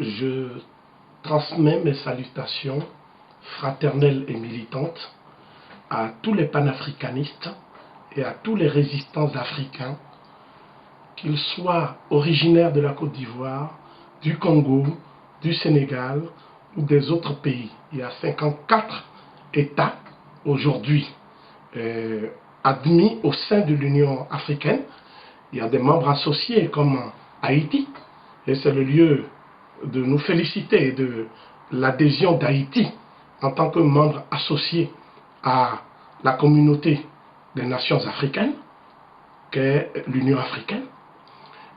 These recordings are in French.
Je transmets mes salutations fraternelles et militantes à tous les panafricanistes et à tous les résistants africains, qu'ils soient originaires de la Côte d'Ivoire, du Congo, du Sénégal ou des autres pays. Il y a 54 États aujourd'hui admis au sein de l'Union africaine. Il y a des membres associés comme Haïti, et c'est le lieu de nous féliciter de l'adhésion d'Haïti en tant que membre associé à la communauté des nations africaines, qu'est l'Union africaine.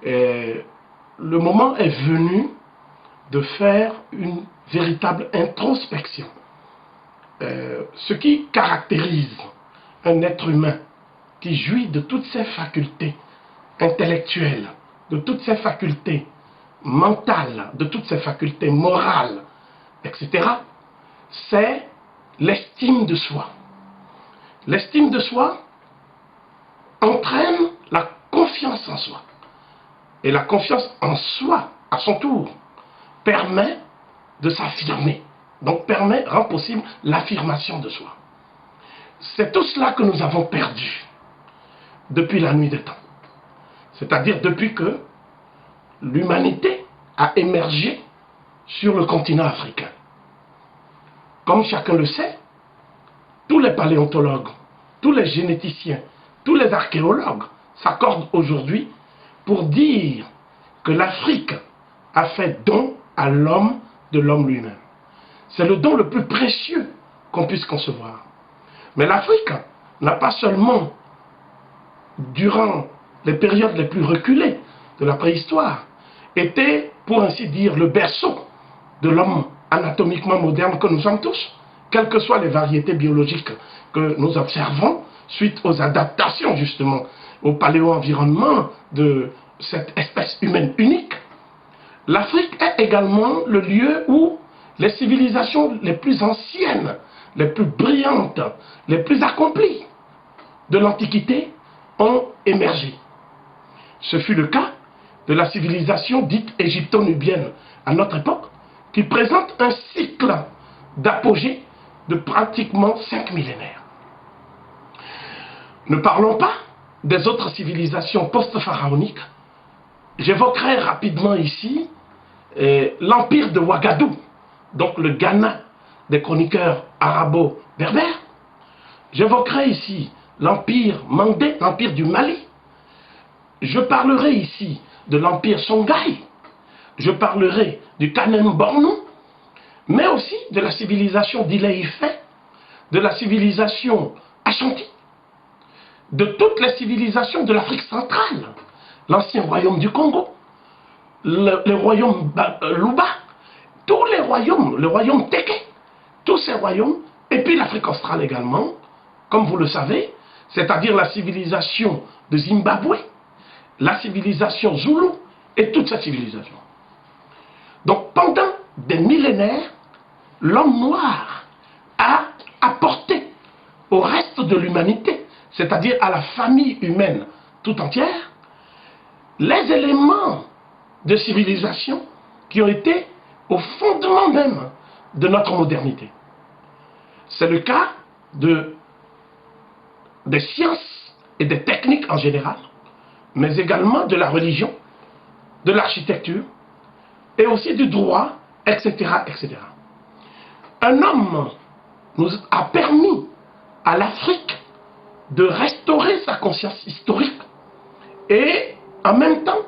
Et le moment est venu de faire une véritable introspection. Ce qui caractérise un être humain qui jouit de toutes ses facultés intellectuelles, de toutes ses facultés mentales, de toutes ses facultés morales, etc., c'est l'estime de soi. L'estime de soi entraîne la confiance en soi. Et la confiance en soi, à son tour, permet de s'affirmer. Donc rend possible l'affirmation de soi. C'est tout cela que nous avons perdu depuis la nuit des temps. C'est-à-dire depuis que l'humanité a émergé sur le continent africain. Comme chacun le sait, tous les paléontologues, tous les généticiens, tous les archéologues s'accordent aujourd'hui pour dire que l'Afrique a fait don à l'homme de l'homme lui-même. C'est le don le plus précieux qu'on puisse concevoir. Mais l'Afrique n'a pas seulement, durant les périodes les plus reculées de la préhistoire, été, pour ainsi dire, le berceau de l'homme anatomiquement moderne que nous sommes tous, quelles que soient les variétés biologiques que nous observons, suite aux adaptations justement au paléo-environnement de cette espèce humaine unique. L'Afrique est également le lieu où les civilisations les plus anciennes, les plus brillantes, les plus accomplies de l'Antiquité ont émergé. Ce fut le cas de la civilisation dite égypto-nubienne à notre époque, qui présente un cycle d'apogée de pratiquement 5 millénaires. Ne parlons pas des autres civilisations post-pharaoniques. J'évoquerai rapidement ici l'empire de Ouagadougou, donc le Ghana des chroniqueurs arabo-berbères. J'évoquerai ici l'empire Mandé, l'empire du Mali. Je parlerai ici de l'empire Songhai. Je parlerai du Kanem-Bornou, mais aussi de la civilisation d'Ile-Ife, de la civilisation Ashanti, de toutes les civilisations de l'Afrique centrale, l'ancien royaume du Congo, le royaume Luba, tous les royaumes, le royaume Teke, tous ces royaumes, et puis l'Afrique australe également, comme vous le savez, c'est-à-dire la civilisation de Zimbabwe, la civilisation Zoulou, et toutes ces civilisations. Donc pendant des millénaires, l'homme noir a apporté au reste de l'humanité, c'est-à-dire à la famille humaine tout entière, les éléments de civilisation qui ont été au fondement même de notre modernité. C'est le cas des sciences et des techniques en général, mais également de la religion, de l'architecture, et aussi du droit, etc., etc. Un homme nous a permis à l'Afrique de restaurer sa conscience historique et en même temps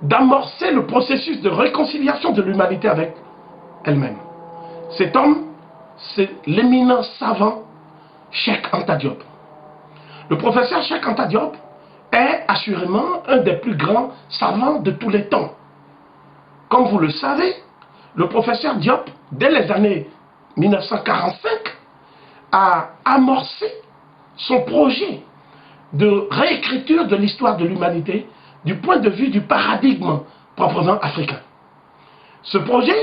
d'amorcer le processus de réconciliation de l'humanité avec elle-même. Cet homme, c'est l'éminent savant Cheikh Anta Diop. Le professeur Cheikh Anta Diop est assurément un des plus grands savants de tous les temps. Comme vous le savez, le professeur Diop, dès les années 1945, a amorcé son projet de réécriture de l'histoire de l'humanité du point de vue du paradigme proprement africain. Ce projet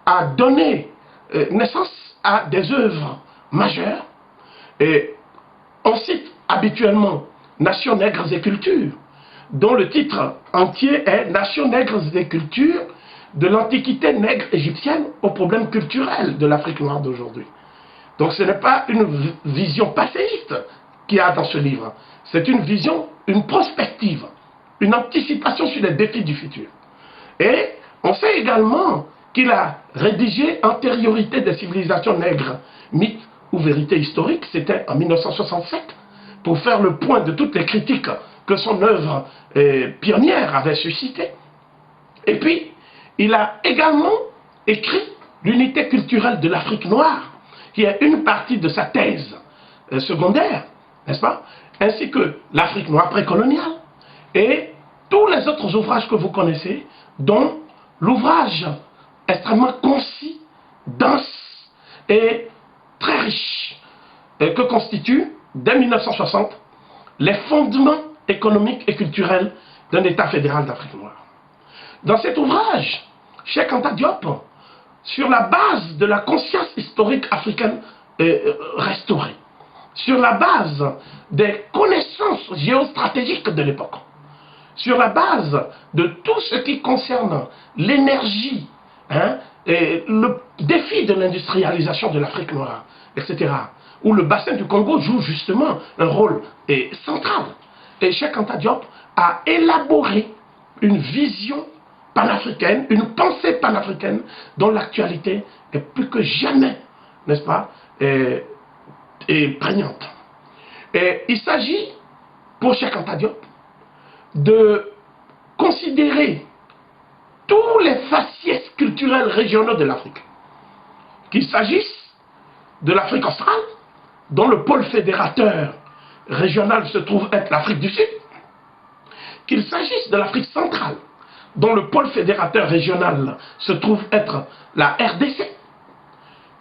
a donné naissance à des œuvres majeures, et on cite habituellement Nations, nègres et cultures, dont le titre entier est Nations, nègres et cultures, de l'antiquité nègre égyptienne au problème culturel de l'Afrique noire d'aujourd'hui. Donc ce n'est pas une vision passéiste qu'il y a dans ce livre, c'est une vision, une prospective, une anticipation sur les défis du futur. Et on sait également qu'il a rédigé Antériorité des civilisations nègres, mythes ou vérité historique, c'était en 1967, pour faire le point de toutes les critiques que son œuvre pionnière avait suscité. Et puis, il a également écrit l'unité culturelle de l'Afrique noire, qui est une partie de sa thèse secondaire, n'est-ce pas? Ainsi que l'Afrique noire précoloniale et tous les autres ouvrages que vous connaissez, dont l'ouvrage extrêmement concis, dense et très riche, que constitue, dès 1960, les fondements économiques et culturels d'un État fédéral d'Afrique noire. Dans cet ouvrage, Cheikh Anta Diop, sur la base de la conscience historique africaine restaurée, sur la base des connaissances géostratégiques de l'époque, sur la base de tout ce qui concerne l'énergie, et le défi de l'industrialisation de l'Afrique noire, etc., où le bassin du Congo joue justement un rôle central. Et Cheikh Anta Diop a élaboré une vision panafricaine, une pensée panafricaine dont l'actualité est plus que jamais, n'est-ce pas, prégnante. Et il s'agit, pour Cheikh Anta Diop, de considérer tous les faciès culturels régionaux de l'Afrique. Qu'il s'agisse de l'Afrique australe, dont le pôle fédérateur régional se trouve être l'Afrique du Sud, qu'il s'agisse de l'Afrique centrale, dont le pôle fédérateur régional se trouve être la RDC,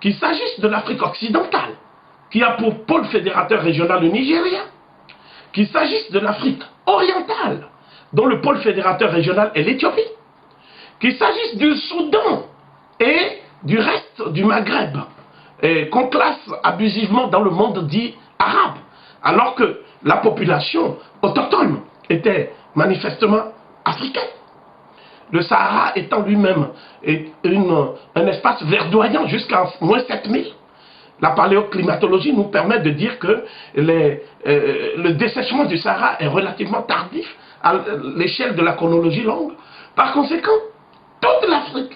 qu'il s'agisse de l'Afrique occidentale, qui a pour pôle fédérateur régional le Nigeria, qu'il s'agisse de l'Afrique orientale, dont le pôle fédérateur régional est l'Éthiopie, qu'il s'agisse du Soudan et du reste du Maghreb, qu'on classe abusivement dans le monde dit arabe, alors que la population autochtone était manifestement africaine. Le Sahara étant lui-même un espace verdoyant jusqu'à moins 7000. La paléoclimatologie nous permet de dire que le dessèchement du Sahara est relativement tardif à l'échelle de la chronologie longue. Par conséquent, toute l'Afrique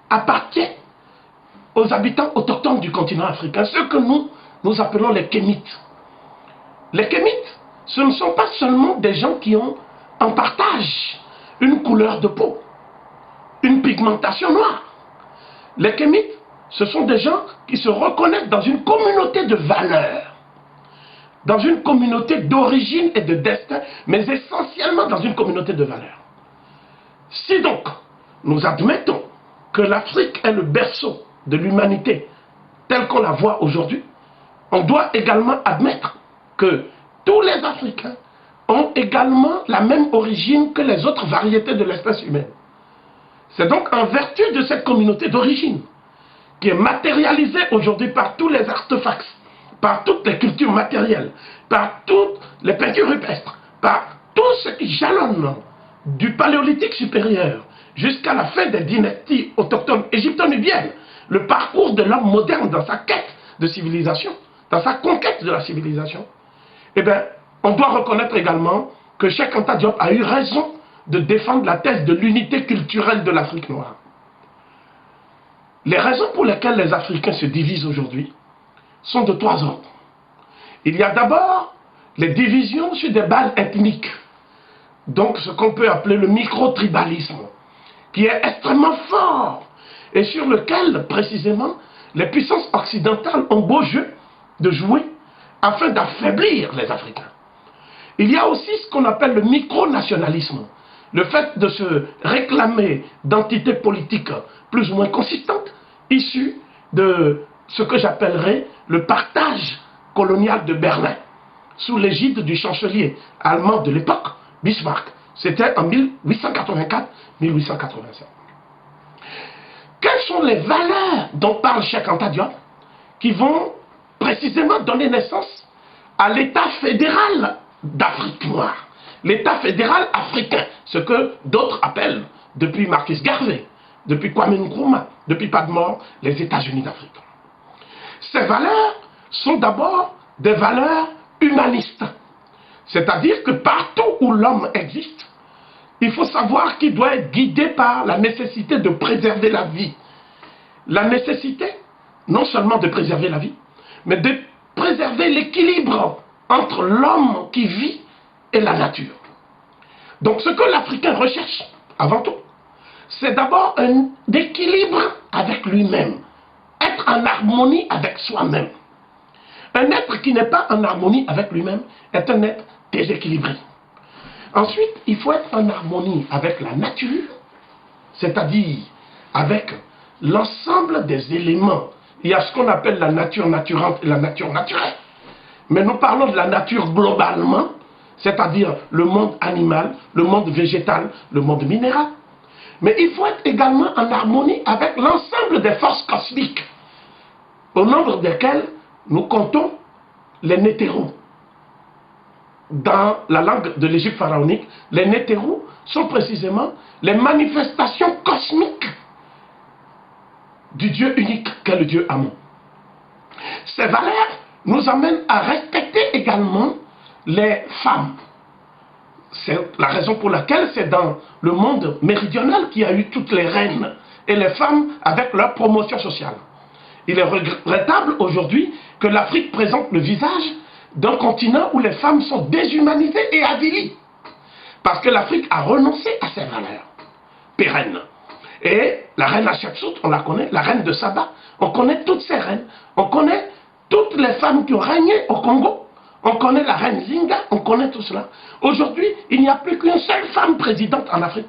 appartient aux habitants autochtones du continent africain, ceux que nous appelons les Kémites. Les Kémites, ce ne sont pas seulement des gens qui ont en partage une couleur de peau, une pigmentation noire. Les Kémites, ce sont des gens qui se reconnaissent dans une communauté de valeurs, dans une communauté d'origine et de destin, mais essentiellement dans une communauté de valeurs. Si donc nous admettons que l'Afrique est le berceau de l'humanité telle qu'on la voit aujourd'hui, on doit également admettre que tous les Africains ont également la même origine que les autres variétés de l'espèce humaine. C'est donc en vertu de cette communauté d'origine qui est matérialisée aujourd'hui par tous les artefacts, par toutes les cultures matérielles, par toutes les peintures rupestres, par tout ce qui jalonne du paléolithique supérieur jusqu'à la fin des dynasties autochtones égypto-nubiennes, le parcours de l'homme moderne dans sa quête de civilisation, dans sa conquête de la civilisation, eh bien, on doit reconnaître également que Cheikh Anta Diop a eu raison de défendre la thèse de l'unité culturelle de l'Afrique noire. Les raisons pour lesquelles les Africains se divisent aujourd'hui sont de trois ordres. Il y a d'abord les divisions sur des bases ethniques, donc ce qu'on peut appeler le micro-tribalisme, qui est extrêmement fort et sur lequel, précisément, les puissances occidentales ont beau jeu de jouer afin d'affaiblir les Africains. Il y a aussi ce qu'on appelle le micro-nationalisme, le fait de se réclamer d'entités politiques plus ou moins consistantes, issues de ce que j'appellerais le partage colonial de sous l'égide du chancelier allemand de l'époque, Bismarck. C'était en 1884-1885. Quelles sont les valeurs dont parle Cheikh Anta Diop qui vont précisément donner naissance à l'État fédéral d'Afrique noire, l'État fédéral africain, ce que d'autres appellent, depuis Marcus Garvey, depuis Kwame Nkrumah, depuis Padmore, les États-Unis d'Afrique. Ces valeurs sont d'abord des valeurs humanistes. C'est-à-dire que partout où l'homme existe, il faut savoir qu'il doit être guidé par la nécessité de préserver la vie. La nécessité, non seulement de préserver la vie, mais de préserver l'équilibre entre l'homme qui vit et la nature. Donc ce que l'Africain recherche, avant tout, c'est d'abord un équilibre avec lui-même, être en harmonie avec soi-même. Un être qui n'est pas en harmonie avec lui-même est un être déséquilibré. Ensuite, il faut être en harmonie avec la nature, c'est-à-dire avec l'ensemble des éléments. Il y a ce qu'on appelle la nature naturante et la nature naturelle. Mais nous parlons de la nature globalement, c'est-à-dire le monde animal, le monde végétal, le monde minéral. Mais il faut être également en harmonie avec l'ensemble des forces cosmiques, au nombre desquelles nous comptons les Nétérous. Dans la langue de l'Égypte pharaonique, les Nétérous sont précisément les manifestations cosmiques du Dieu unique qu'est le Dieu Amon. Ces valeurs nous amènent à respecter également les femmes. C'est la raison pour laquelle c'est dans le monde méridional qu'il y a eu toutes les reines et les femmes avec leur promotion sociale. Il est regrettable aujourd'hui que l'Afrique présente le visage d'un continent où les femmes sont déshumanisées et avilies. Parce que l'Afrique a renoncé à ses valeurs pérennes. Et la reine Hatshepsut, on la connaît, la reine de Saba, on connaît toutes ces reines. On connaît toutes les femmes qui ont régné au Congo. On connaît la reine Zinga, on connaît tout cela. Aujourd'hui, il n'y a plus qu'une seule femme présidente en Afrique.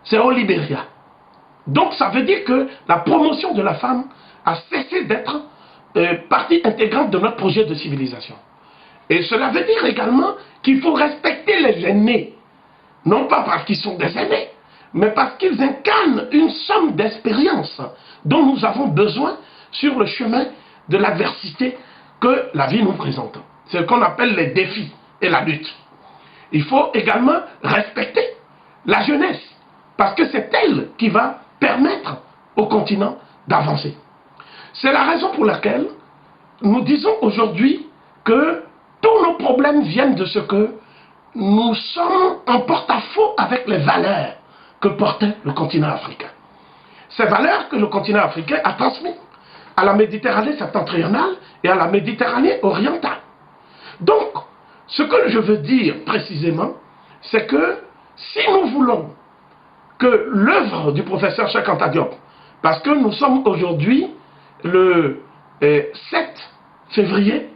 C'est au Libéria. Donc ça veut dire que la promotion de la femme a cessé d'être partie intégrante de notre projet de civilisation. Et cela veut dire également qu'il faut respecter les aînés. Non pas parce qu'ils sont des aînés, mais parce qu'ils incarnent une somme d'expériences dont nous avons besoin sur le chemin de l'adversité que la vie nous présente. C'est ce qu'on appelle les défis et la lutte. Il faut également respecter la jeunesse, parce que c'est elle qui va permettre au continent d'avancer. C'est la raison pour laquelle nous disons aujourd'hui que tous nos problèmes viennent de ce que nous sommes en porte-à-faux avec les valeurs que portait le continent africain. Ces valeurs que le continent africain a transmises à la Méditerranée septentrionale et à la Méditerranée orientale. Donc, ce que je veux dire précisément, c'est que si nous voulons que l'œuvre du professeur Cheikh Anta Diop, parce que nous sommes aujourd'hui le 7 février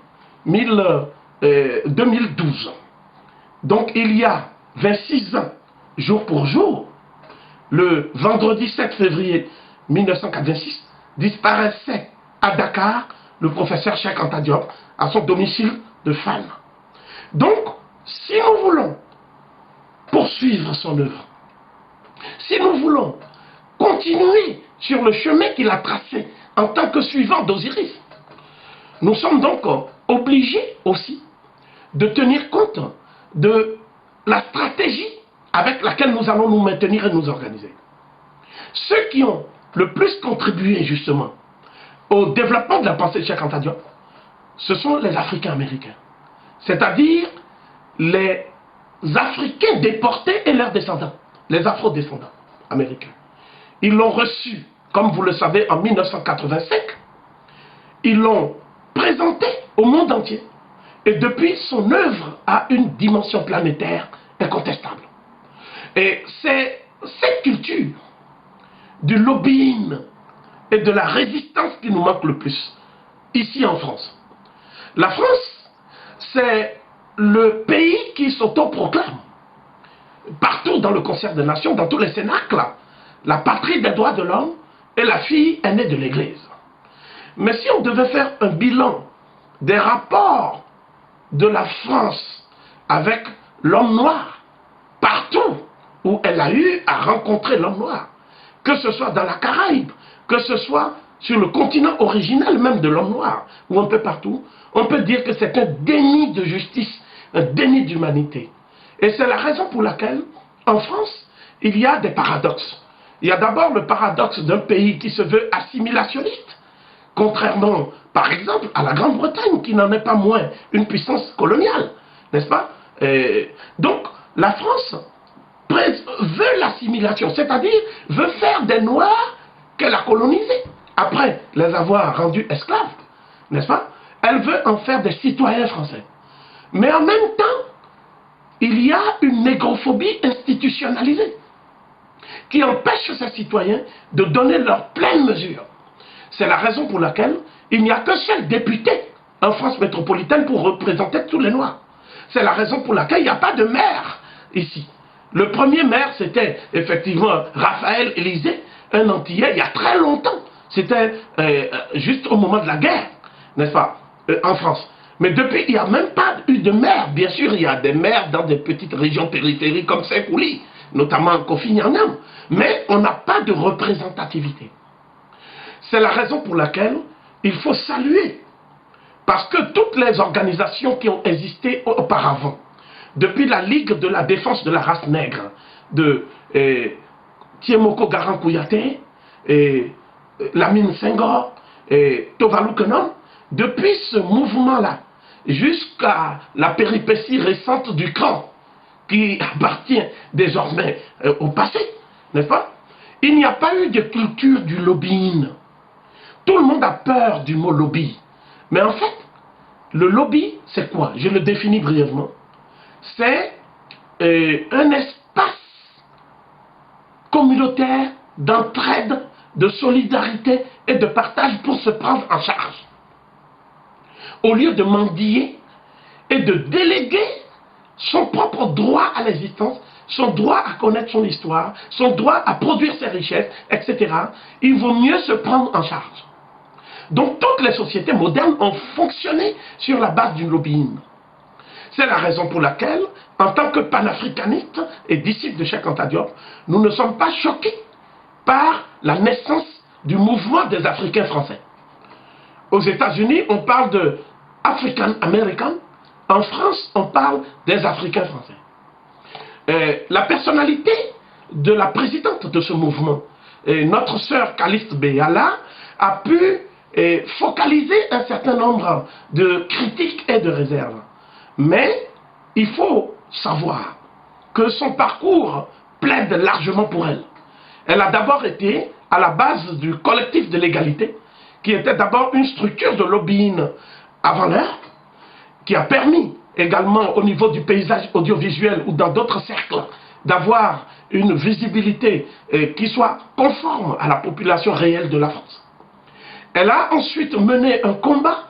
2012, donc il y a 26 ans, jour pour jour, le vendredi 7 février 1986, disparaissait à Dakar le professeur Cheikh Anta Diop à son domicile de Fann. Donc, si nous voulons poursuivre son œuvre, si nous voulons continuer sur le chemin qu'il a tracé en tant que suivant d'Osiris, nous sommes donc obligés aussi de tenir compte de la stratégie avec laquelle nous allons nous maintenir et nous organiser. Ceux qui ont le plus contribué justement au développement de la pensée de Cheikh Anta Diop, ce sont les Africains américains, c'est-à-dire les Africains déportés et leurs descendants, les Afro-descendants américains. Ils l'ont reçu, comme vous le savez, en 1985. Ils l'ont présenté au monde entier. Et depuis, son œuvre a une dimension planétaire incontestable. Et c'est cette culture du lobbying et de la résistance qui nous manque le plus, ici en France. La France, c'est le pays qui s'autoproclame, partout dans le concert des nations, dans tous les cénacles, la patrie des droits de l'homme et la fille aînée de l'Église. Mais si on devait faire un bilan des rapports de la France avec l'homme noir, partout où elle a eu à rencontrer l'homme noir, que ce soit dans la Caraïbe, que ce soit sur le continent originel même de l'homme noir, ou un peu partout, on peut dire que c'est un déni de justice, un déni d'humanité. Et c'est la raison pour laquelle, en France, il y a des paradoxes. il y a d'abord le paradoxe d'un pays qui se veut assimilationniste, contrairement, par exemple, à la Grande-Bretagne, qui n'en est pas moins une puissance coloniale, n'est-ce pas? Donc, la France veut l'assimilation, c'est-à-dire veut faire des Noirs qu'elle a colonisés, après les avoir rendus esclaves, n'est-ce pas? Elle veut en faire des citoyens français. Mais en même temps, il y a une négrophobie institutionnalisée qui empêche ces citoyens de donner leur pleine mesure. C'est la raison pour laquelle il n'y a qu'un seul député en France métropolitaine pour représenter tous les Noirs. C'est la raison pour laquelle il n'y a pas de maire ici. Le premier maire, c'était effectivement Raphaël Élysée, un Antillais, il y a très longtemps. C'était juste au moment de la guerre, n'est-ce pas, en France. Mais depuis, il n'y a même pas eu de maire. Bien sûr, il y a des maires dans des petites régions périphériques comme Saint-Kouli, notamment Kofi Nyanam. Mais on n'a pas de représentativité. C'est la raison pour laquelle il faut saluer. Parce que toutes les organisations qui ont existé auparavant, depuis la Ligue de la défense de la race nègre, de Tiemoko Garan Kouyaté, Lamine Senghor, et Tovalu Kenon, depuis ce mouvement-là, jusqu'à la péripétie récente du camp, qui appartient désormais au passé, n'est-ce pas? Il n'y a pas eu de culture du lobbying. Tout le monde a peur du mot lobby. Mais en fait, le lobby, c'est quoi? Je le définis brièvement. C'est un espace communautaire d'entraide, de solidarité et de partage pour se prendre en charge. Au lieu de mendier et de déléguer son propre droit à l'existence, son droit à connaître son histoire, son droit à produire ses richesses, etc., il vaut mieux se prendre en charge. Donc toutes les sociétés modernes ont fonctionné sur la base du lobbying. C'est la raison pour laquelle, en tant que panafricanistes et disciples de Cheikh Anta Diop, nous ne sommes pas choqués par la naissance du mouvement des Africains français. Aux États-Unis, on parle de African American. En France, on parle des Africains français. La personnalité de la présidente de ce mouvement, notre sœur Calixte Beyala, a pu focaliser un certain nombre de critiques et de réserves. Mais il faut savoir que son parcours plaide largement pour elle. Elle a d'abord été à la base du collectif de l'égalité, qui était d'abord une structure de lobbying avant l'heure, qui a permis également au niveau du paysage audiovisuel ou dans d'autres cercles d'avoir une visibilité qui soit conforme à la population réelle de la France. Elle a ensuite mené un combat,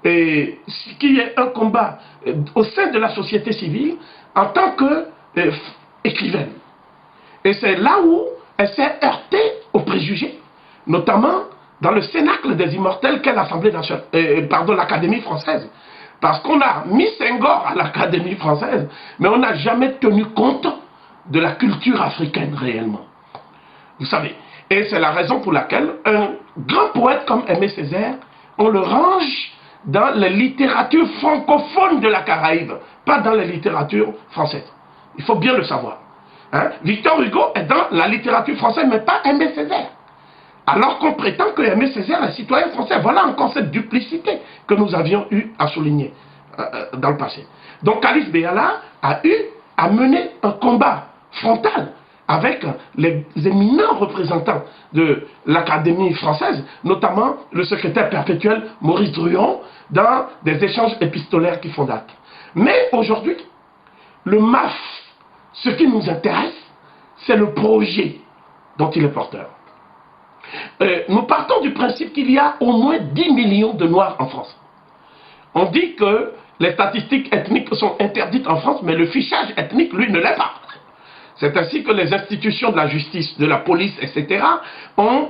qui est un combat au sein de la société civile en tant qu'écrivaine. Et c'est là où elle s'est heurtée aux préjugés, notamment dans le Cénacle des Immortels qu'est l'Académie française. Parce qu'on a mis Senghor à l'Académie française, mais on n'a jamais tenu compte de la culture africaine réellement. Vous savez. Et c'est la raison pour laquelle un grand poète comme Aimé Césaire, on le range dans les littératures francophones de la Caraïbe, pas dans les littératures françaises. Il faut bien le savoir. Hein? Victor Hugo est dans la littérature française, mais pas Aimé Césaire. Alors qu'on prétend que Aimé Césaire est citoyen français. Voilà encore cette duplicité que nous avions eu à souligner dans le passé. Donc Calixte Beyala a mené un combat frontal avec les éminents représentants de l'Académie française, notamment le secrétaire perpétuel Maurice Druon, dans des échanges épistolaires qui font date. Mais aujourd'hui, le MAF, ce qui nous intéresse, c'est le projet dont il est porteur. Nous partons du principe qu'il y a au moins 10 millions de Noirs en France. On dit que les statistiques ethniques sont interdites en France, mais le fichage ethnique, lui, ne l'est pas. C'est ainsi que les institutions de la justice, de la police, etc. ont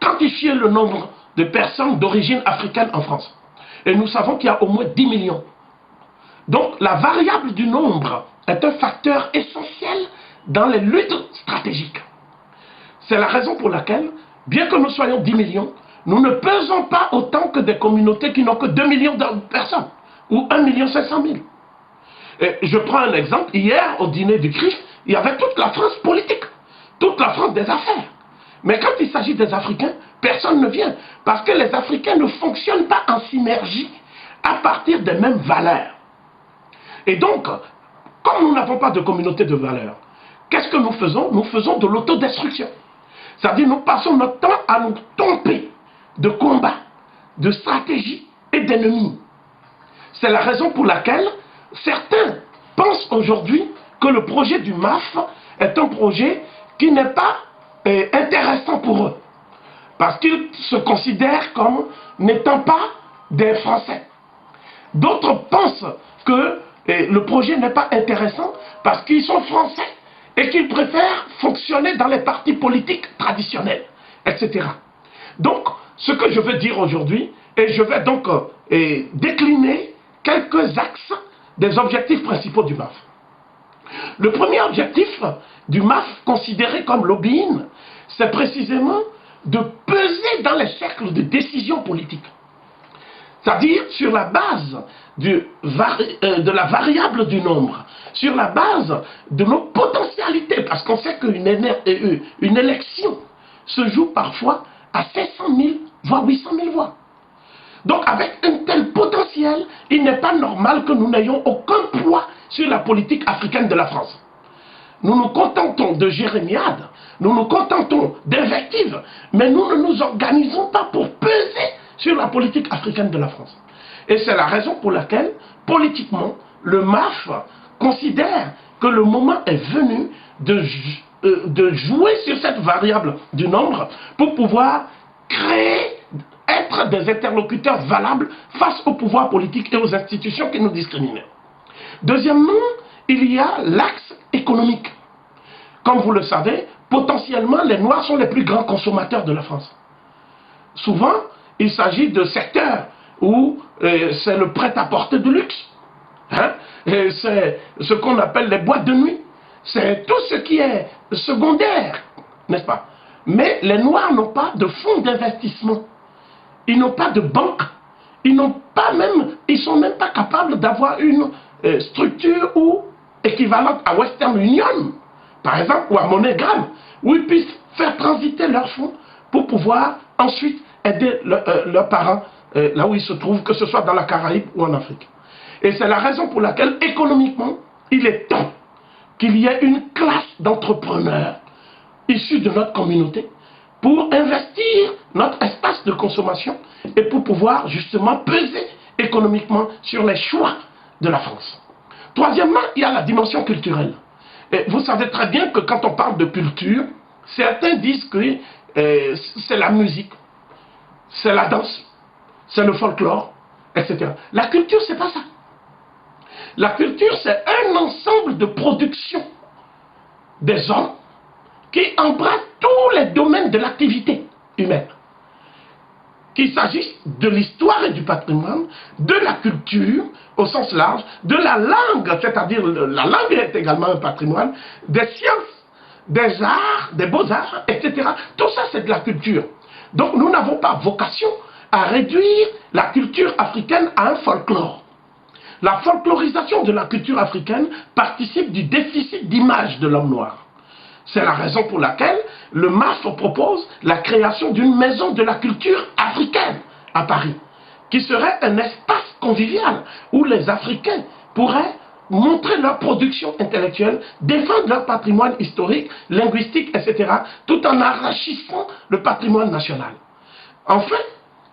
quantifié le nombre de personnes d'origine africaine en France. Et nous savons qu'il y a au moins 10 millions. Donc la variable du nombre est un facteur essentiel dans les luttes stratégiques. C'est la raison pour laquelle, bien que nous soyons 10 millions, nous ne pesons pas autant que des communautés qui n'ont que 2 millions de personnes, ou 1 500 000. Et je prends un exemple. Hier, au dîner du CRIF, il y avait toute la France politique, toute la France des affaires. Mais quand il s'agit des Africains, personne ne vient. Parce que les Africains ne fonctionnent pas en synergie à partir des mêmes valeurs. Et donc, comme nous n'avons pas de communauté de valeurs, qu'est-ce que nous faisons? Nous faisons de l'autodestruction. C'est-à-dire, nous passons notre temps à nous tromper de combats, de stratégies et d'ennemis. C'est la raison pour laquelle certains pensent aujourd'hui que le projet du MAF est un projet qui n'est pas intéressant pour eux. Parce qu'ils se considèrent comme n'étant pas des Français. D'autres pensent que le projet n'est pas intéressant parce qu'ils sont Français et qu'ils préfèrent fonctionner dans les partis politiques traditionnels, etc. Donc, ce que je veux dire aujourd'hui, et je vais donc décliner quelques axes des objectifs principaux du MAF. Le premier objectif du MAF, considéré comme lobbying, c'est précisément de peser dans les cercles de décision politique. C'est-à-dire sur la base de la variable du nombre, sur la base de nos potentialités, parce qu'on sait qu'une élection se joue parfois à 500 000, voire 800 000 voix. Donc avec un tel potentiel, il n'est pas normal que nous n'ayons aucun poids sur la politique africaine de la France. Nous nous contentons de jérémiades, nous nous contentons d'invectives, mais nous ne nous organisons pas pour peser sur la politique africaine de la France. Et c'est la raison pour laquelle, politiquement, le MAF considère que le moment est venu de jouer sur cette variable du nombre pour pouvoir être des interlocuteurs valables face au pouvoir politique et aux institutions qui nous discriminent. Deuxièmement, il y a l'axe économique. Comme vous le savez, potentiellement, les Noirs sont les plus grands consommateurs de la France. Souvent, il s'agit de secteurs où c'est le prêt-à-porter de luxe. Hein? C'est ce qu'on appelle les boîtes de nuit. C'est tout ce qui est secondaire, n'est-ce pas? Mais les Noirs n'ont pas de fonds d'investissement. Ils n'ont pas de banque. Ils sont même pas capables d'avoir une structure équivalente à Western Union, par exemple, ou à MoneyGram, où ils puissent faire transiter leurs fonds pour pouvoir ensuite aider leurs parents là où ils se trouvent, que ce soit dans la Caraïbe ou en Afrique. Et c'est la raison pour laquelle, économiquement, il est temps qu'il y ait une classe d'entrepreneurs issus de notre communauté pour investir notre espace de consommation et pour pouvoir justement peser économiquement sur les choix de la France. Troisièmement, il y a la dimension culturelle. Et vous savez très bien que quand on parle de culture, certains disent que c'est la musique, c'est la danse, c'est le folklore, etc. La culture, c'est pas ça. La culture, c'est un ensemble de productions des hommes qui embrassent tous les domaines de l'activité humaine. Qu'il s'agisse de l'histoire et du patrimoine, de la culture au sens large, de la langue, c'est-à-dire la langue est également un patrimoine, des sciences, des arts, des beaux-arts, etc. Tout ça, c'est de la culture. Donc, nous n'avons pas vocation à réduire la culture africaine à un folklore. La folklorisation de la culture africaine participe du déficit d'image de l'homme noir. C'est la raison pour laquelle le MAF propose la création d'une maison de la culture africaine à Paris, qui serait un espace convivial où les Africains pourraient montrer leur production intellectuelle, défendre leur patrimoine historique, linguistique, etc., tout en enrichissant le patrimoine national. Enfin,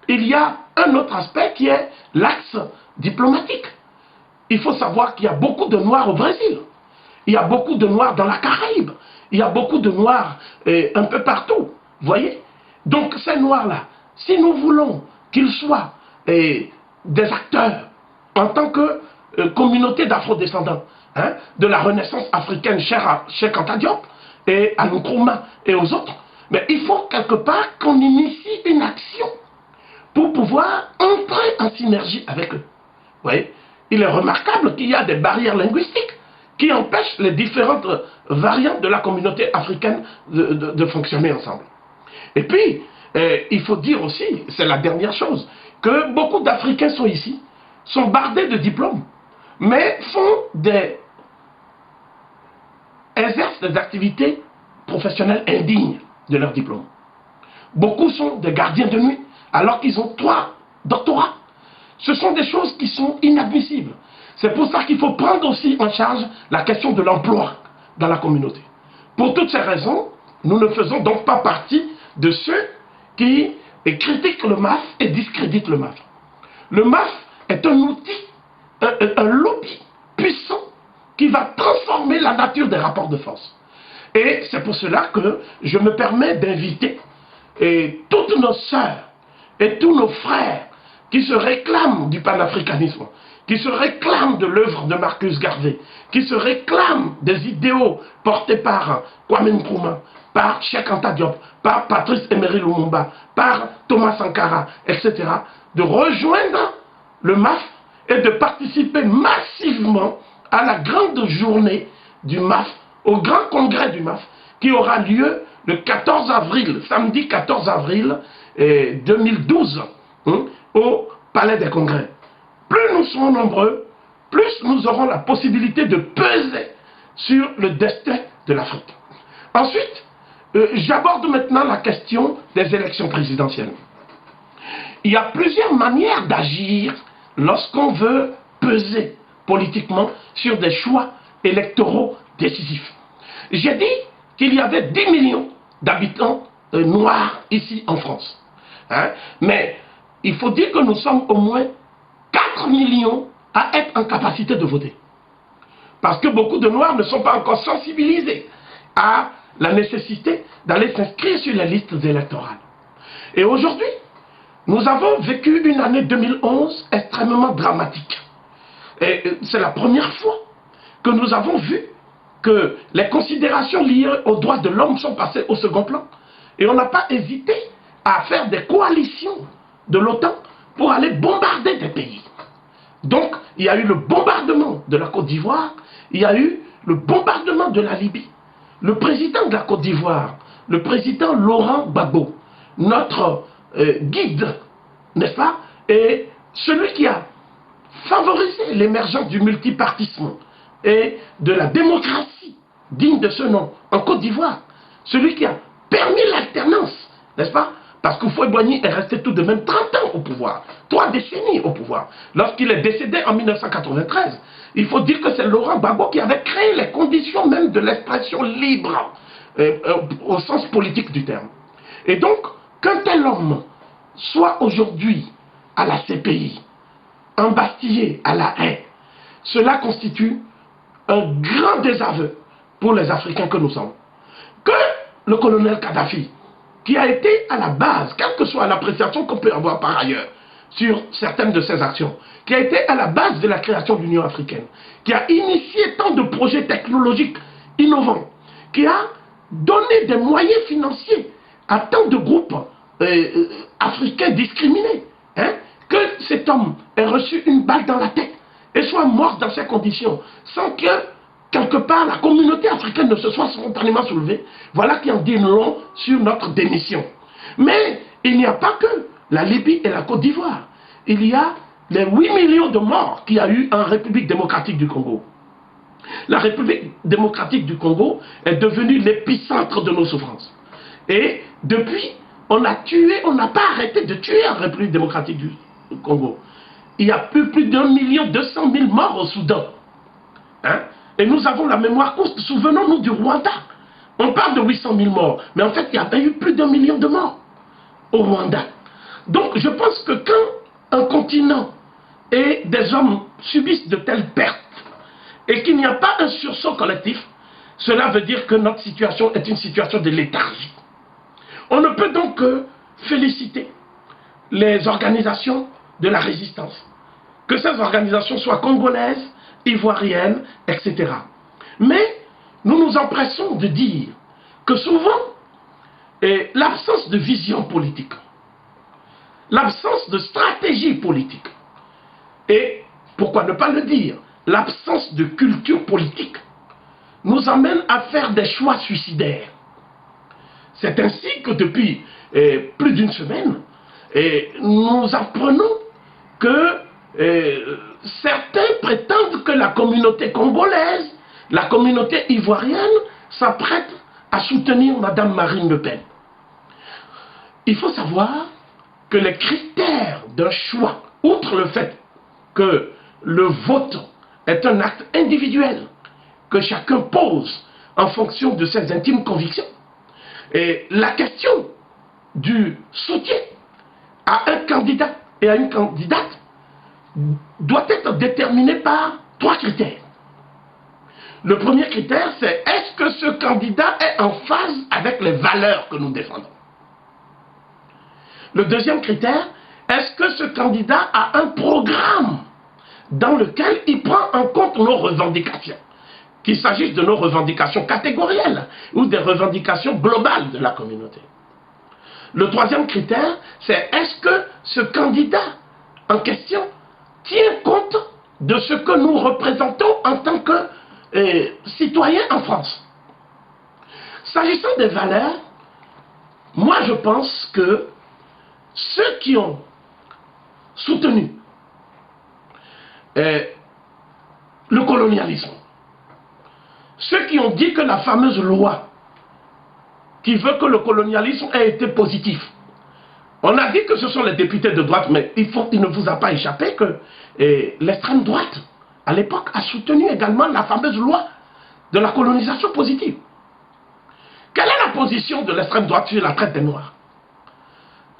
il y a un autre aspect qui est l'axe diplomatique. Il faut savoir qu'il y a beaucoup de Noirs au Brésil. Il y a beaucoup de Noirs dans la Caraïbe. Il y a beaucoup de Noirs un peu partout. Vous voyez? Donc ces Noirs-là, si nous voulons qu'ils soient des acteurs en tant que communauté d'afro-descendants, hein, de la renaissance africaine chère à Cheikh Anta Diop et à Nkrumah et aux autres, mais il faut quelque part qu'on initie une action pour pouvoir entrer en synergie avec eux. Vous voyez? Il est remarquable qu'il y a des barrières linguistiques qui empêchent les différentes variantes de la communauté africaine de fonctionner ensemble. Et puis, il faut dire aussi, c'est la dernière chose, que beaucoup d'Africains sont ici, sont bardés de diplômes, mais exercent des activités professionnelles indignes de leur diplôme. Beaucoup sont des gardiens de nuit, alors qu'ils ont 3 doctorats. Ce sont des choses qui sont inadmissibles. C'est pour ça qu'il faut prendre aussi en charge la question de l'emploi dans la communauté. Pour toutes ces raisons, nous ne faisons donc pas partie de ceux qui critiquent le MAF et discréditent le MAF. Le MAF est un outil, un lobby puissant qui va transformer la nature des rapports de force. Et c'est pour cela que je me permets d'inviter toutes nos sœurs et tous nos frères qui se réclament du panafricanisme, qui se réclament de l'œuvre de Marcus Garvey, qui se réclament des idéaux portés par Kwame Nkrumah, par Cheikh Anta Diop, par Patrice Emery Lumumba, par Thomas Sankara, etc., de rejoindre le MAF et de participer massivement à la grande journée du MAF, au grand congrès du MAF, qui aura lieu le 14 avril, samedi 14 avril 2012, au Palais des Congrès. Plus nous serons nombreux, plus nous aurons la possibilité de peser sur le destin de l'Afrique. Ensuite, j'aborde maintenant la question des élections présidentielles. Il y a plusieurs manières d'agir lorsqu'on veut peser politiquement sur des choix électoraux décisifs. J'ai dit qu'il y avait 10 millions d'habitants noirs ici en France. Mais il faut dire que nous sommes au moins 4 millions à être en capacité de voter. Parce que beaucoup de Noirs ne sont pas encore sensibilisés à la nécessité d'aller s'inscrire sur les listes électorales. Et aujourd'hui, nous avons vécu une année 2011 extrêmement dramatique. Et c'est la première fois que nous avons vu que les considérations liées aux droits de l'homme sont passées au second plan. Et on n'a pas hésité à faire des coalitions de l'OTAN pour aller bombarder des pays. Donc, il y a eu le bombardement de la Côte d'Ivoire, il y a eu le bombardement de la Libye. Le président de la Côte d'Ivoire, le président Laurent Gbagbo, notre guide, n'est-ce pas, et celui qui a favorisé l'émergence du multipartisme et de la démocratie digne de ce nom en Côte d'Ivoire, celui qui a permis l'alternance, n'est-ce pas? Parce que Houphouët-Boigny est resté tout de même 30 ans au pouvoir, 3 décennies au pouvoir. Lorsqu'il est décédé en 1993, il faut dire que c'est Laurent Gbagbo qui avait créé les conditions même de l'expression libre, au sens politique du terme. Et donc, qu'un tel homme soit aujourd'hui à la CPI, embastillé à la haie, cela constitue un grand désaveu pour les Africains que nous sommes. Que le colonel Kadhafi, qui a été à la base, quelle que soit l'appréciation qu'on peut avoir par ailleurs sur certaines de ses actions, qui a été à la base de la création de l'Union africaine, qui a initié tant de projets technologiques innovants, qui a donné des moyens financiers à tant de groupes africains discriminés, que cet homme ait reçu une balle dans la tête et soit mort dans ces conditions, sans que quelque part la communauté africaine ne se soit spontanément soulevée, voilà qui en dit long sur notre démission. Mais il n'y a pas que la Libye et la Côte d'Ivoire. Il y a les 8 millions de morts qu'il y a eu en République démocratique du Congo. La République démocratique du Congo est devenue l'épicentre de nos souffrances. Et depuis, on a tué, on n'a pas arrêté de tuer en République démocratique du Congo. Il y a plus d'1 200 000 morts au Soudan. Et nous avons la mémoire courte. Souvenons-nous du Rwanda. On parle de 800 000 morts. Mais en fait, il y a eu plus d'1 million de morts au Rwanda. Donc, je pense que quand un continent et des hommes subissent de telles pertes et qu'il n'y a pas un sursaut collectif, cela veut dire que notre situation est une situation de léthargie. On ne peut donc que féliciter les organisations de la résistance. Que ces organisations soient congolaises, ivoiriennes, etc. Mais nous nous empressons de dire que souvent, l'absence de vision politique, l'absence de stratégie politique, et pourquoi ne pas le dire, l'absence de culture politique, nous amène à faire des choix suicidaires. C'est ainsi que depuis plus d'une semaine, nous apprenons que certains prétendent que la communauté congolaise, la communauté ivoirienne s'apprête à soutenir Mme Marine Le Pen. il faut savoir que les critères d'un choix, outre le fait que le vote est un acte individuel que chacun pose en fonction de ses intimes convictions, et la question du soutien à un candidat et à une candidate doit être déterminée par 3 critères. Le premier critère, c'est est-ce que ce candidat est en phase avec les valeurs que nous défendons? Le deuxième critère, est-ce que ce candidat a un programme dans lequel il prend en compte nos revendications, qu'il s'agisse de nos revendications catégorielles ou des revendications globales de la communauté? Le troisième critère, c'est est-ce que ce candidat en question tient compte de ce que nous représentons en tant que citoyens en France? S'agissant des valeurs, moi je pense que ceux qui ont soutenu le colonialisme, ceux qui ont dit que la fameuse loi qui veut que le colonialisme ait été positif, on a dit que ce sont les députés de droite, mais il ne vous a pas échappé que l'extrême droite, à l'époque, a soutenu également la fameuse loi de la colonisation positive. Quelle est la position de l'extrême droite sur la traite des Noirs?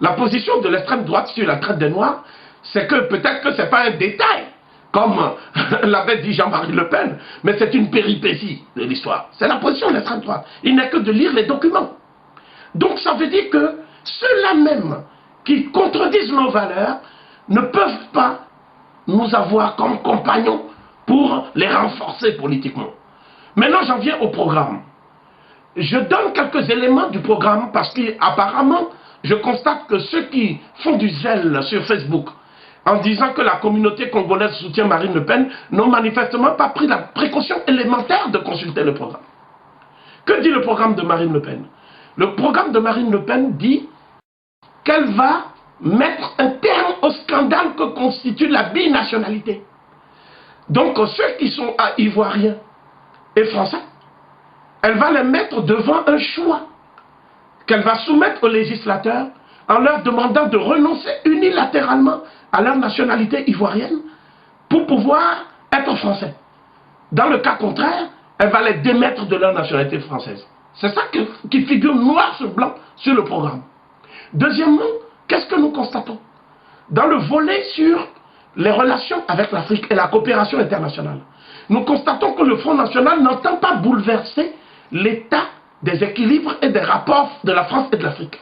La position de l'extrême droite sur la traite des Noirs, c'est que peut-être que ce n'est pas un détail, comme l'avait dit Jean-Marie Le Pen, mais c'est une péripétie de l'histoire. C'est la position de l'extrême droite. Il n'est que de lire les documents. Donc ça veut dire que ceux-là même qui contredisent nos valeurs ne peuvent pas nous avoir comme compagnons pour les renforcer politiquement. Maintenant, j'en viens au programme. Je donne quelques éléments du programme parce qu'apparemment, je constate que ceux qui font du zèle sur Facebook en disant que la communauté congolaise soutient Marine Le Pen n'ont manifestement pas pris la précaution élémentaire de consulter le programme. Que dit le programme de Marine Le Pen? Le programme de Marine Le Pen dit qu'elle va mettre un terme au scandale que constitue la binationalité. Donc ceux qui sont ivoiriens et français, elle va les mettre devant un choix qu'elle va soumettre aux législateurs en leur demandant de renoncer unilatéralement à leur nationalité ivoirienne pour pouvoir être français. Dans le cas contraire, elle va les démettre de leur nationalité française. C'est ça qui figure noir sur blanc sur le programme. Deuxièmement, qu'est-ce que nous constatons? Dans le volet sur les relations avec l'Afrique et la coopération internationale, nous constatons que le Front National n'entend pas bouleverser l'état des équilibres et des rapports de la France et de l'Afrique.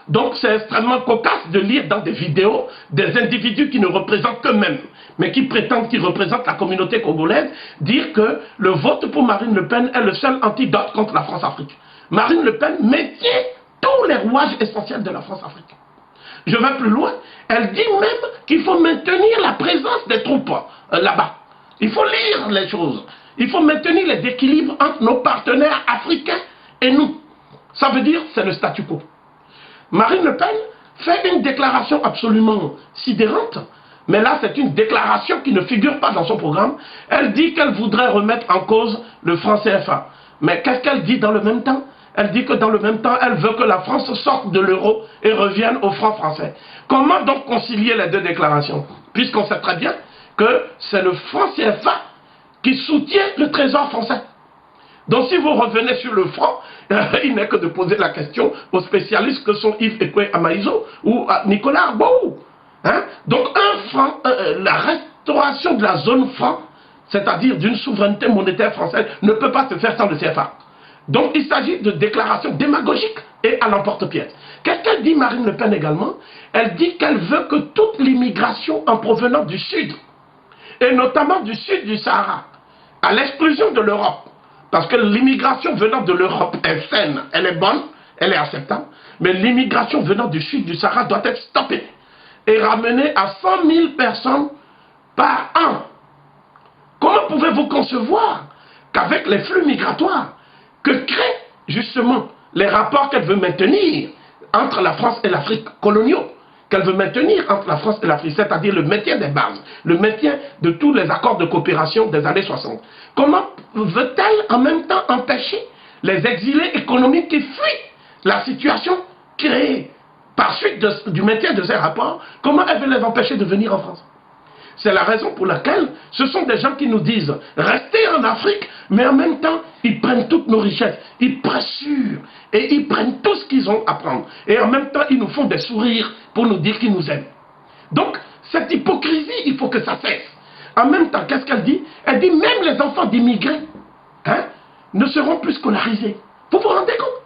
Donc c'est extrêmement cocasse de lire dans des vidéos des individus qui ne représentent qu'eux-mêmes, mais qui prétendent qu'ils représentent la communauté congolaise, dire que le vote pour Marine Le Pen est le seul antidote contre la France-Afrique. Marine Le Pen maintient tous les rouages essentiels de la France-Afrique. Je vais plus loin, elle dit même qu'il faut maintenir la présence des troupes là-bas. Il faut lire les choses. Il faut maintenir les équilibres entre nos partenaires africains et nous. Ça veut dire c'est le statu quo. Marine Le Pen fait une déclaration absolument sidérante, mais là c'est une déclaration qui ne figure pas dans son programme. Elle dit qu'elle voudrait remettre en cause le franc CFA. Mais qu'est-ce qu'elle dit dans le même temps? Elle dit que dans le même temps, elle veut que la France sorte de l'euro et revienne au franc français. Comment donc concilier les deux déclarations? Puisqu'on sait très bien que c'est le franc CFA qui soutient le trésor français. Donc si vous revenez sur le franc, il n'est que de poser la question aux spécialistes que sont Yves Ekwe Amaïzo ou Nicolas Arbou. Hein? Donc un franc, la restauration de la zone franc, c'est-à-dire d'une souveraineté monétaire française, ne peut pas se faire sans le CFA. Donc il s'agit de déclarations démagogiques et à l'emporte-pièce. Qu'est-ce qu'elle dit Marine Le Pen également? Elle dit qu'elle veut que toute l'immigration en provenance du Sud, et notamment du Sud du Sahara, à l'exclusion de l'Europe, parce que l'immigration venant de l'Europe est saine, elle est bonne, elle est acceptable, mais l'immigration venant du Sud du Sahara doit être stoppée et ramenée à 100 000 personnes par an. Comment pouvez-vous concevoir qu'avec les flux migratoires que créent justement les rapports qu'elle veut maintenir entre la France et l'Afrique coloniaux, qu'elle veut maintenir entre la France et l'Afrique, c'est-à-dire le maintien des bases, le maintien de tous les accords de coopération des années 60. Comment veut-elle en même temps empêcher les exilés économiques qui fuient la situation créées par suite du maintien de ces rapports, comment elle veut les empêcher de venir en France? C'est la raison pour laquelle ce sont des gens qui nous disent restez en Afrique, mais en même temps, ils prennent toutes nos richesses, ils pressurent et ils prennent tout ce qu'ils ont à prendre. Et en même temps, ils nous font des sourires pour nous dire qu'ils nous aiment. Donc, cette hypocrisie, il faut que ça cesse. En même temps, qu'est-ce qu'elle dit? Elle dit même les enfants d'immigrés ne seront plus scolarisés. Vous vous rendez compte?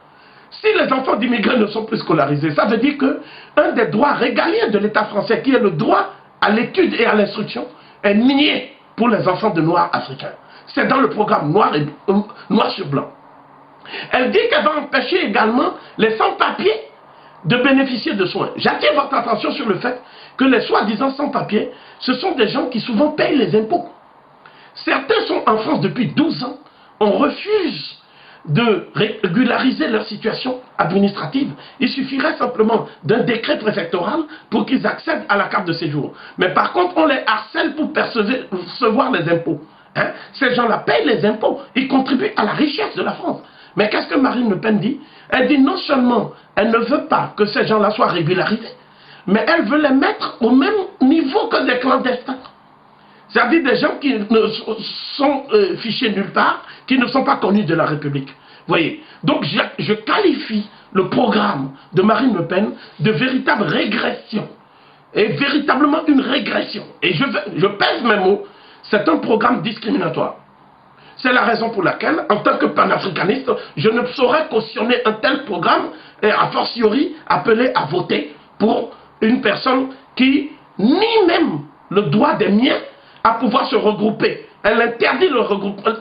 Si les enfants d'immigrés ne sont plus scolarisés, ça veut dire qu'un des droits régaliens de l'État français, qui est le droit à l'étude et à l'instruction, est nié pour les enfants de Noirs africains. C'est dans le programme noir sur blanc. Elle dit qu'elle va empêcher également les sans-papiers de bénéficier de soins. J'attire votre attention sur le fait que les soi-disant sans-papiers, ce sont des gens qui souvent payent les impôts. Certains sont en France depuis 12 ans. On refuse de régulariser leur situation administrative. Il suffirait simplement d'un décret préfectoral pour qu'ils accèdent à la carte de séjour. Mais par contre, on les harcèle pour percevoir les impôts. Ces gens-là payent les impôts. Ils contribuent à la richesse de la France. Mais qu'est-ce que Marine Le Pen dit? Elle dit non seulement elle ne veut pas que ces gens-là soient régularisés, mais elle veut les mettre au même niveau que des clandestins. C'est-à-dire des gens qui ne sont fichés nulle part, qui ne sont pas connus de la République. Voyez. Donc je qualifie le programme de Marine Le Pen de véritable régression. Et véritablement une régression. Et je pèse mes mots, c'est un programme discriminatoire. C'est la raison pour laquelle, en tant que panafricaniste, je ne saurais cautionner un tel programme et a fortiori appeler à voter pour une personne qui nie même le droit des miens à pouvoir se regrouper. Elle interdit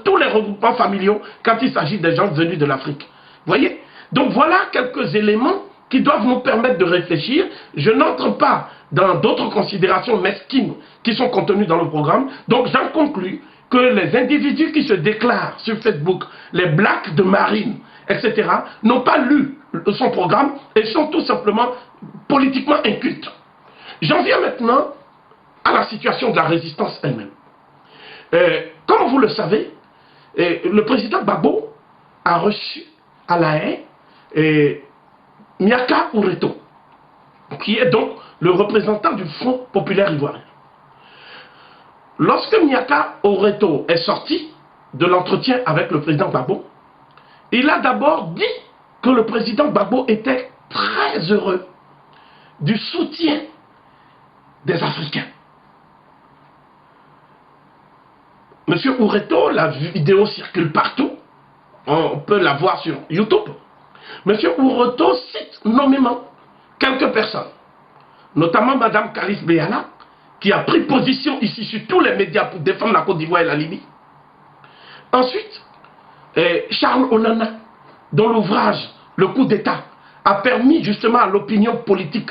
tous les regroupements familiaux quand il s'agit des gens venus de l'Afrique. Voyez? Donc voilà quelques éléments qui doivent nous permettre de réfléchir. Je n'entre pas dans d'autres considérations mesquines qui sont contenues dans le programme. Donc j'en conclus que les individus qui se déclarent sur Facebook, les blacks de Marine, etc., n'ont pas lu son programme et sont tout simplement politiquement incultes. J'en viens maintenant à la situation de la résistance elle-même. Comme vous le savez, le président Gbagbo a reçu à La Haye Miaka Oureto, qui est donc le représentant du Front populaire ivoirien. Lorsque Miaka Oureto est sorti de l'entretien avec le président Gbagbo, il a d'abord dit que le président Gbagbo était très heureux du soutien des Africains. Monsieur Oureto, la vidéo circule partout, on peut la voir sur YouTube. Monsieur Oureto cite nommément quelques personnes, notamment Madame Karis Béala, qui a pris position ici sur tous les médias pour défendre la Côte d'Ivoire et la Libye. Ensuite, Charles Onana, dont l'ouvrage Le coup d'État a permis justement à l'opinion politique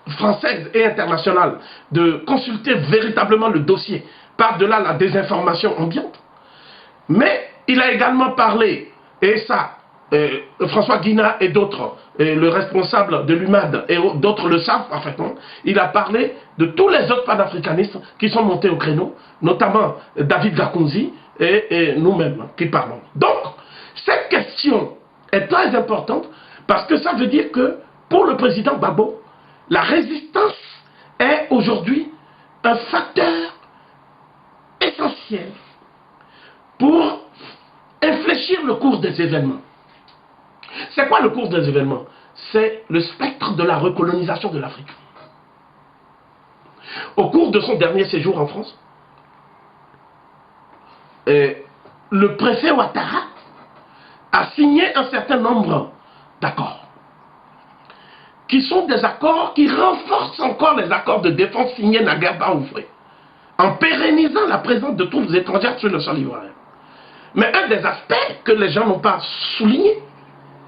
française et internationale de consulter véritablement le dossier par-delà la désinformation ambiante. Mais il a également parlé, et ça, François Guina et d'autres, le responsable de l'UMAD et d'autres le savent parfaitement, il a parlé de tous les autres panafricanistes qui sont montés au créneau, notamment David Gakounzi et nous-mêmes qui parlons. Donc, cette question est très importante parce que ça veut dire que pour le président Gbagbo, la résistance est aujourd'hui un facteur essentiel pour infléchir le cours des événements. C'est quoi le cours des événements? C'est le spectre de la recolonisation de l'Afrique. Au cours de son dernier séjour en France, le préfet Ouattara a signé un certain nombre d'accords, qui sont des accords qui renforcent encore les accords de défense signés Nagueba-Oufoué, en pérennisant la présence de troupes étrangères sur le sol ivoirien. Mais un des aspects que les gens n'ont pas souligné,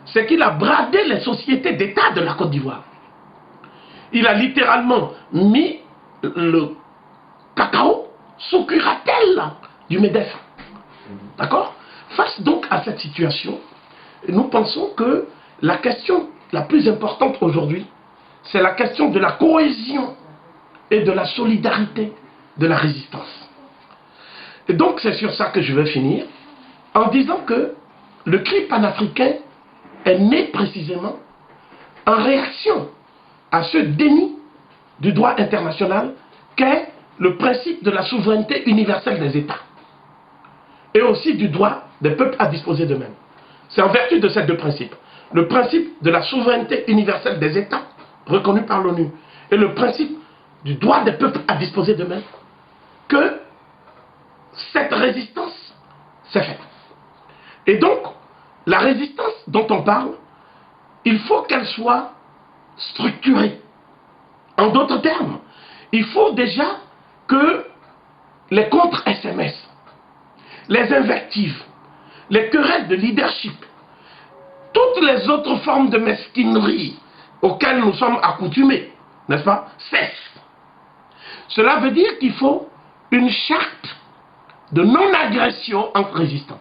c'est qu'il a bradé les sociétés d'État de la Côte d'Ivoire. Il a littéralement mis le cacao sous curatelle du MEDEF. D'accord? Face donc à cette situation, nous pensons que la question la plus importante aujourd'hui, c'est la question de la cohésion et de la solidarité de la résistance. Et donc c'est sur ça que je vais finir, en disant que le cri panafricain est né précisément en réaction à ce déni du droit international qu'est le principe de la souveraineté universelle des États et aussi du droit des peuples à disposer d'eux-mêmes. C'est en vertu de ces deux principes, le principe de la souveraineté universelle des États reconnu par l'ONU et le principe du droit des peuples à disposer d'eux-mêmes, que cette résistance s'est faite. Et donc, la résistance dont on parle, il faut qu'elle soit structurée. En d'autres termes, il faut déjà que les contre-SMS, les invectives, les querelles de leadership, toutes les autres formes de mesquinerie auxquelles nous sommes accoutumés, n'est-ce pas, cessent. Cela veut dire qu'il faut une charte de non-agression entre résistants.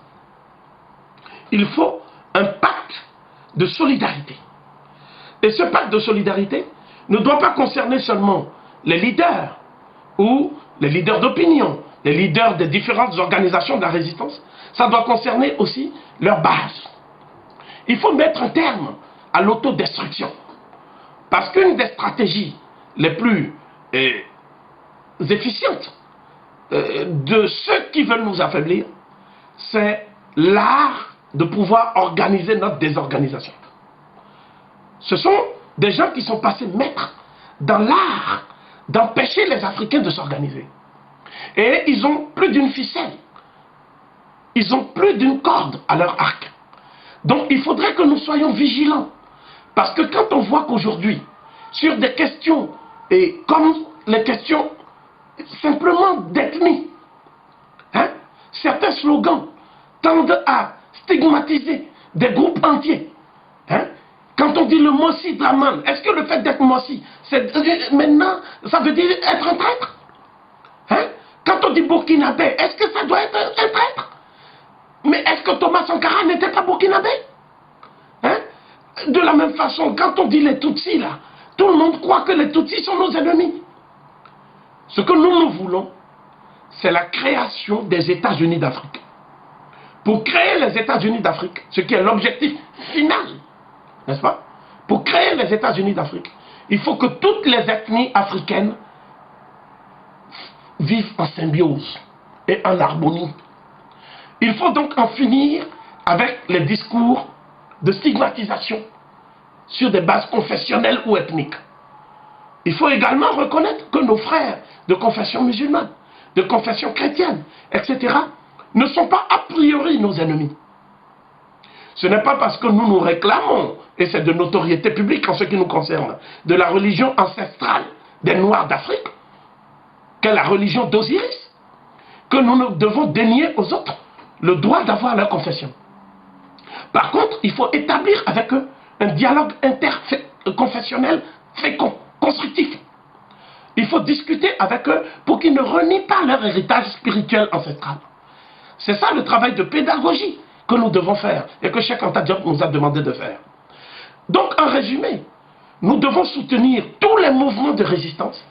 Il faut un pacte de solidarité. Et ce pacte de solidarité ne doit pas concerner seulement les leaders ou les leaders d'opinion, les leaders des différentes organisations de la résistance. Ça doit concerner aussi leur base. Il faut mettre un terme à l'autodestruction. Parce qu'une des stratégies les plus efficientes de ceux qui veulent nous affaiblir, c'est l'art de pouvoir organiser notre désorganisation. Ce sont des gens qui sont passés maîtres dans l'art d'empêcher les Africains de s'organiser. Et ils ont plus d'une ficelle. Ils ont plus d'une corde à leur arc. Donc il faudrait que nous soyons vigilants. Parce que quand on voit qu'aujourd'hui, sur des questions, et comme les questions simplement d'ethnie, certains slogans tendent à stigmatiser des groupes entiers. Quand on dit le Mossi Draman, est-ce que le fait d'être Mossi, maintenant, ça veut dire être un traître? Quand on dit Burkinabé, est-ce que ça doit être un traître? Mais est-ce que Thomas Sankara n'était pas Burkinabé? De la même façon, quand on dit les Tutsis, là, tout le monde croit que les Tutsis sont nos ennemis. Ce que nous voulons, c'est la création des États-Unis d'Afrique. Pour créer les États-Unis d'Afrique, ce qui est l'objectif final, n'est-ce pas? Pour créer les États-Unis d'Afrique, il faut que toutes les ethnies africaines vivent en symbiose et en harmonie. Il faut donc en finir avec les discours de stigmatisation sur des bases confessionnelles ou ethniques. Il faut également reconnaître que nos frères de confession musulmane, de confession chrétienne, etc., ne sont pas a priori nos ennemis. Ce n'est pas parce que nous réclamons, et c'est de notoriété publique en ce qui nous concerne, de la religion ancestrale des Noirs d'Afrique, qu'est la religion d'Osiris, que nous devons dénier aux autres le droit d'avoir leur confession. Par contre, il faut établir avec eux un dialogue interconfessionnel fécond, constructif. Il faut discuter avec eux pour qu'ils ne renient pas leur héritage spirituel ancestral. C'est ça le travail de pédagogie que nous devons faire et que Cheikh Anta Diop nous a demandé de faire. Donc, en résumé, nous devons soutenir tous les mouvements de résistance,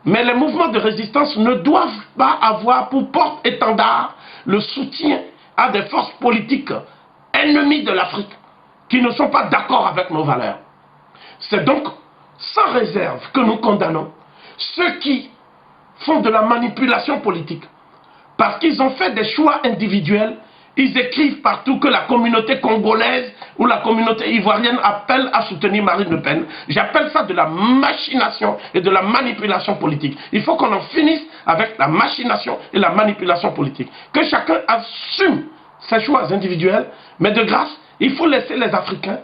mais les mouvements de résistance ne doivent pas avoir pour porte-étendard le soutien à des forces politiques ennemies de l'Afrique qui ne sont pas d'accord avec nos valeurs. C'est donc sans réserve que nous condamnons ceux qui font de la manipulation politique parce qu'ils ont fait des choix individuels. Ils écrivent partout que la communauté congolaise ou la communauté ivoirienne appelle à soutenir Marine Le Pen. J'appelle ça de la machination et de la manipulation politique. Il faut qu'on en finisse avec la machination et la manipulation politique. Que chacun assume ses choix individuels, mais de grâce, il faut laisser les Africains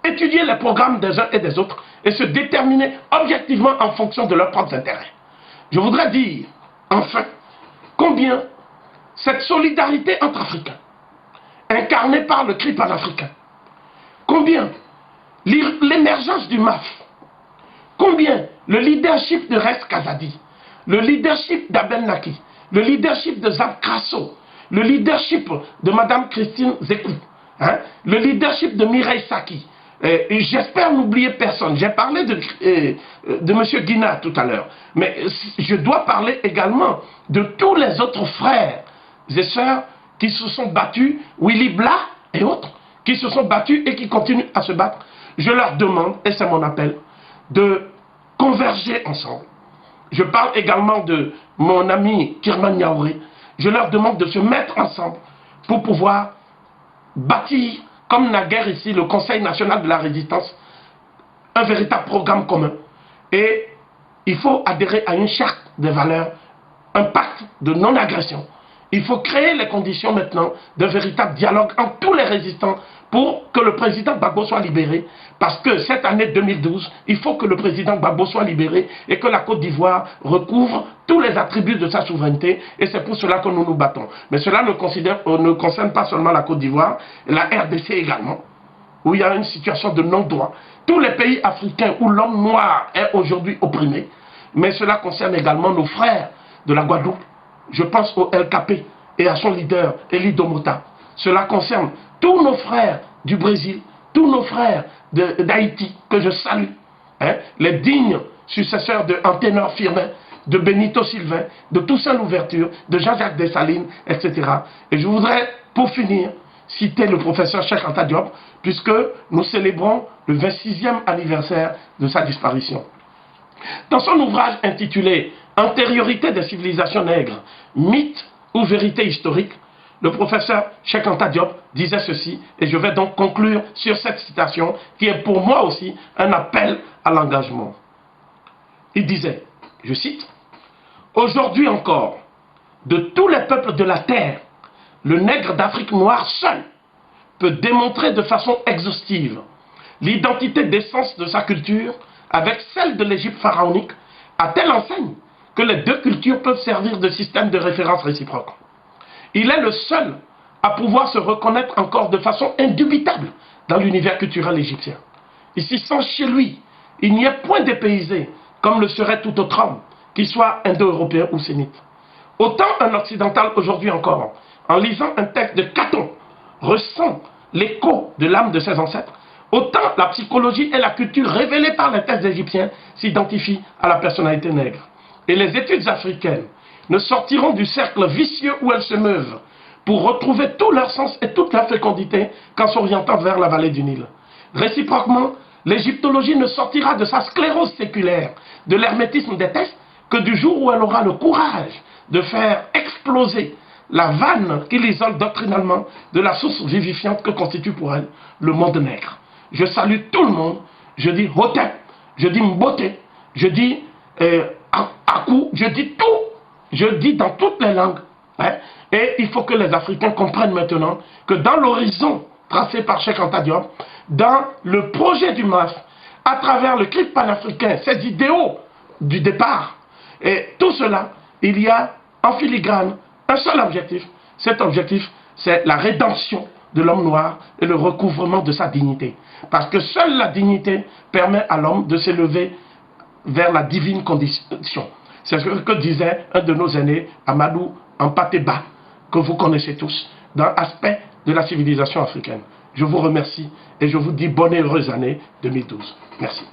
étudier les programmes des uns et des autres et se déterminer objectivement en fonction de leurs propres intérêts. Je voudrais dire, enfin, combien cette solidarité entre Africains, incarnée par le cri panafricain, combien l'émergence du MAF, combien le leadership de Res Kazadi, le leadership d'Abel Naki, le leadership de Zab Krasso, le leadership de Mme Christine Zekou, le leadership de Mireille Saki, j'espère n'oublier personne. J'ai parlé de M. Guina tout à l'heure, mais je dois parler également de tous les autres frères et sœurs qui se sont battus, Willy Blah et autres, qui se sont battus et qui continuent à se battre je leur demande, et c'est mon appel, de converger ensemble. Je parle également de mon ami Kirman Yaouré. Je leur demande de se mettre ensemble pour pouvoir bâtir, comme naguère ici, le Conseil national de la résistance, un véritable programme commun. Et il faut adhérer à une charte des valeurs, un pacte de non-agression. Il faut créer les conditions maintenant d'un véritable dialogue entre tous les résistants pour que le président Gbagbo soit libéré. Parce que cette année 2012, il faut que le président Gbagbo soit libéré et que la Côte d'Ivoire recouvre tous les attributs de sa souveraineté. Et c'est pour cela que nous nous battons. Mais cela ne concerne pas seulement la Côte d'Ivoire, la RDC également, où il y a une situation de non-droit. Tous les pays africains où l'homme noir est aujourd'hui opprimé, mais cela concerne également nos frères de la Guadeloupe. Je pense au LKP et à son leader, Elie Domota. Cela concerne tous nos frères du Brésil, tous nos frères d'Haïti, que je salue. Hein, les dignes successeurs de Anténor Firmin, de Benito Sylvain, de Toussaint Louverture, de Jean-Jacques Dessalines, etc. Et je voudrais, pour finir, citer le professeur Cheikh Anta Diop, puisque nous célébrons le 26e anniversaire de sa disparition. Dans son ouvrage intitulé « Antériorité des civilisations nègres, mythe ou vérité historique », le professeur Cheikh Anta Diop disait ceci, et je vais donc conclure sur cette citation qui est pour moi aussi un appel à l'engagement. Il disait, je cite, « Aujourd'hui encore, de tous les peuples de la terre, le nègre d'Afrique noire seul peut démontrer de façon exhaustive l'identité d'essence de sa culture avec celle de l'Égypte pharaonique, à telle enseigne que les deux cultures peuvent servir de système de référence réciproque. Il est le seul à pouvoir se reconnaître encore de façon indubitable dans l'univers culturel égyptien. Ici, sans chez lui, il n'y a point dépaysé comme le serait tout autre homme, qu'il soit indo-européen ou sénite. Autant un occidental aujourd'hui encore, en lisant un texte de Caton, ressent l'écho de l'âme de ses ancêtres, autant la psychologie et la culture révélées par les textes égyptiens s'identifient à la personnalité nègre. Et les études africaines ne sortiront du cercle vicieux où elles se meuvent pour retrouver tout leur sens et toute leur fécondité qu'en s'orientant vers la vallée du Nil. Réciproquement, l'égyptologie ne sortira de sa sclérose séculaire, de l'hermétisme des textes, que du jour où elle aura le courage de faire exploser la vanne qui l'isole doctrinalement de la source vivifiante que constitue pour elle le monde nègre. Je salue tout le monde, je dis Hotep, je dis Mbote, je dis Akou, je dis tout, je dis dans toutes les langues. Hein, et il faut que les Africains comprennent maintenant que dans l'horizon tracé par Cheikh Anta Diop, dans le projet du MAF, à travers le CRIP panafricain, ses idéaux du départ, et tout cela, il y a en filigrane un seul objectif. Cet objectif, c'est la rédemption de l'homme noir et le recouvrement de sa dignité. Parce que seule la dignité permet à l'homme de s'élever vers la divine condition. C'est ce que disait un de nos aînés, Amadou Ampateba, que vous connaissez tous, dans l'aspect de la civilisation africaine. Je vous remercie et je vous dis bonne et heureuse année 2012. Merci.